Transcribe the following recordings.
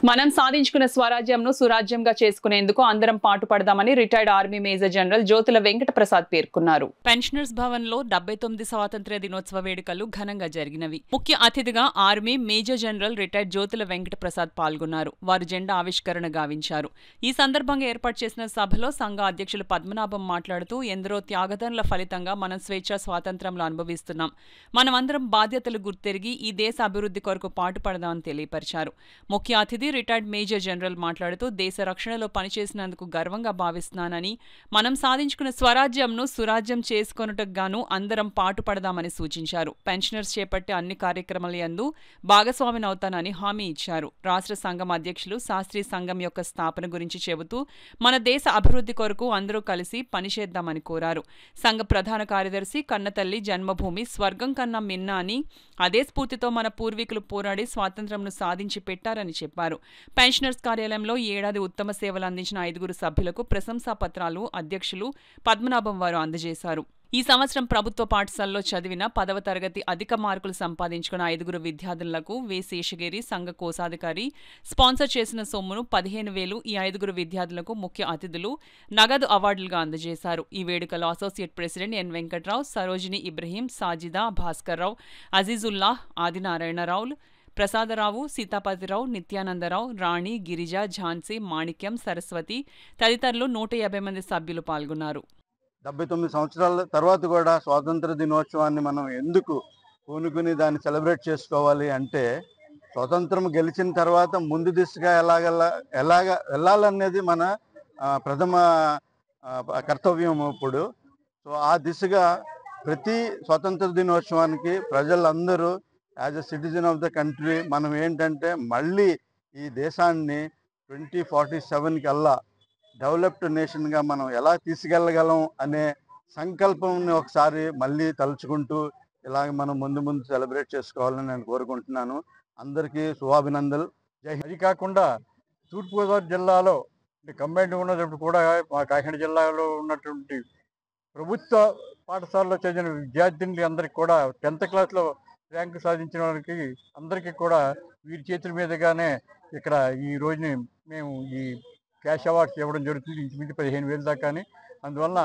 మనం సాధించుకున్న స్వరాజ్యంను సురాజ్యంగా చేసుకునేందుకు అందరం పాటుపడదామని retired army major general Jyothula Venkata Prasad పేర్కొన్నారు. పెన్షనర్స్ భవన్ లో 79 స్వాతంత్ర్య దినోత్సవ వేడుకలు ఘనంగా జరిగినవి. ముఖ్య అతిథిగా army major general retired Jyothula Venkata Prasad పాల్గొన్నారు. వారు జెండా ఆవిష్కరణ గావించారు. ఈ సందర్భంగా ఏర్పాటు చేసిన సభలో సంఘ అధ్యక్షులు పద్మనాభం మాట్లాడుతూ ఎందరో త్యాగదనుల ఫలితంగా మనం స్వేచ్ఛ స్వాతంత్ర్యంలో అనుభవిస్తున్నాం. మనమందరం బాధ్యతలు గుర్తెరిగి ఈ దేశ అభివృద్ధి కొరకు పాటుపడదామని తెలియపరిచారు. ముఖ్య అతిథి రిటైర్డ్ మేజర్ జనరల్ మాట్లాడుతూ దేశ రక్షణలో పనిచేసినందుకు గర్వంగా భావిస్తున్నానని, మనం సాధించుకున్న స్వరాజ్యంను సురాజ్యం చేసుకొనుటకు గాను అందరం పాటుపడదామని సూచించారు. పెన్షనర్స్ చేపట్టే అన్ని కార్యక్రమాల యందు భాగస్వామినవుతానని హామీ ఇచ్చారు. రాష్ట్ర సంఘం అధ్యక్షులు శాస్త్రీ సంఘం యొక్క స్థాపన గురించి చెబుతూ మన దేశ అభివృద్ధి కొరకు అందరూ కలిసి పనిచేద్దామని కోరారు. సంఘ ప్రధాన కార్యదర్శి కన్నతల్లి జన్మభూమి స్వర్గం కన్నా మిన్న అని, అదే స్ఫూర్తితో మన పూర్వీకులు పోరాడి స్వాతంత్ర్యంను సాధించి పెట్టారని చెప్పారు. పెన్షనర్స్ కార్యాలయంలో ఏడాది ఉత్తమ సేవలు అందించిన 5 సభ్యులకు ప్రశంసా పత్రాలు అధ్యక్షులు పద్మనాభం వారు అందజేశారు. ఈ సంవత్సరం ప్రభుత్వ పాఠశాలలో చదివిన 10వ తరగతి అధిక మార్కులు సంపాదించుకున్న 5 విద్యార్థులకు వి శేషగిరి సంఘ కోశాధికారి స్పాన్సర్ చేసిన సొమ్మును 15,000 ఈ 5 విద్యార్థులకు ముఖ్య అతిథులు నగదు అవార్డులుగా అందజేశారు. ఈ వేడుకలో associate president N Venkatrao, Sarojini Ibrahim, Sajida, Bhaskarrao, Azeezullah, ఆదినారాయణరావులు, ప్రసాదరావు, సీతాపతిరావు, నిత్యానందరావు, రాణి, గిరిజ, ఝాన్సీ, మాణిక్యం, సరస్వతి తదితరులు 150 మంది సభ్యులు పాల్గొన్నారు. 79 సంవత్సరాల తర్వాత కూడా స్వాతంత్ర దినోత్సవాన్ని మనం ఎందుకు పూనుకుని దాన్ని సెలబ్రేట్ చేసుకోవాలి అంటే, స్వాతంత్రం గెలిచిన తర్వాత ముందు దిశగా ఎలాగ వెళ్ళాలనేది మన ప్రథమ కర్తవ్యం ఇప్పుడు. సో ఆ దిశగా ప్రతి స్వాతంత్ర దినోత్సవానికి ప్రజలందరూ as a citizen of the country మనం ఏంటంటే మళ్ళీ ఈ దేశాన్ని 2047 కల్లా డెవలప్డ్ నేషన్గా మనం ఎలా తీసుకెళ్ళగలం అనే సంకల్పంని ఒకసారి మళ్ళీ తలుచుకుంటూ ఇలాగ మనం ముందు సెలబ్రేట్ చేసుకోవాలని నేను కోరుకుంటున్నాను. అందరికీ శుభాభినందనలు. జై హింద్. అది కాకుండా తూర్పుగోదావరి జిల్లాలో కంబైన్డ్ ఉన్నప్పుడు కూడా మా కాకినాడ జిల్లాలో ఉన్నటువంటి ప్రభుత్వ పాఠశాలలో చదివిన విద్యార్థినులు అందరికీ కూడా 10th క్లాస్లో ర్యాంకు సాధించిన వారికి అందరికీ కూడా వీరి చేతుల మీదుగానే ఇక్కడ ఈ రోజుని మేము ఈ క్యాష్ అవార్డ్స్ ఇవ్వడం జరుగుతుంది. ఇంచుమించు 15,000 దాకా. అందువల్ల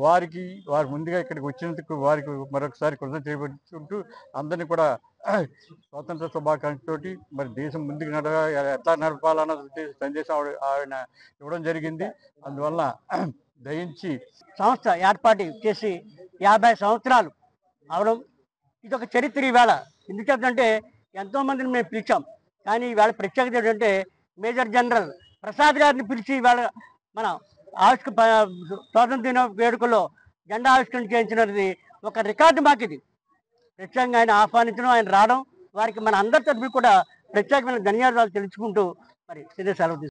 వారు ముందుగా ఇక్కడికి వచ్చినందుకు వారికి మరొకసారి కృతజ్ఞత తెలియజేసుకుంటూ అందరినీ కూడా స్వాతంత్ర శుభాకాంక్షలతోటి మరి దేశం ముందుకు ఎట్లా నడపాలన్న సందేశం ఆయన ఇవ్వడం జరిగింది. అందువల్ల దయించి సంస్థ ఏర్పాటు చేసి 50 సంవత్సరాలు అవడం ఇదొక చరిత్ర. ఈవేళ ఎందుకంటే ఎంతోమందిని మేము పిలిచాం, కానీ ఈవేళ ప్రత్యేకత ఏంటంటే మేజర్ జనరల్ ప్రసాద్ గారిని పిలిచి ఈవేళ మన స్వాతంత్ర దిన వేడుకల్లో జెండా ఆవిష్కరణ చేయించినది ఒక రికార్డు మాకు. ఇది ప్రత్యేకంగా ఆయన ఆహ్వానించడం, ఆయన రావడం, వారికి మన అందరి తరఫున కూడా ప్రత్యేకమైన ధన్యవాదాలు తెలుసుకుంటూ మరి సెలవు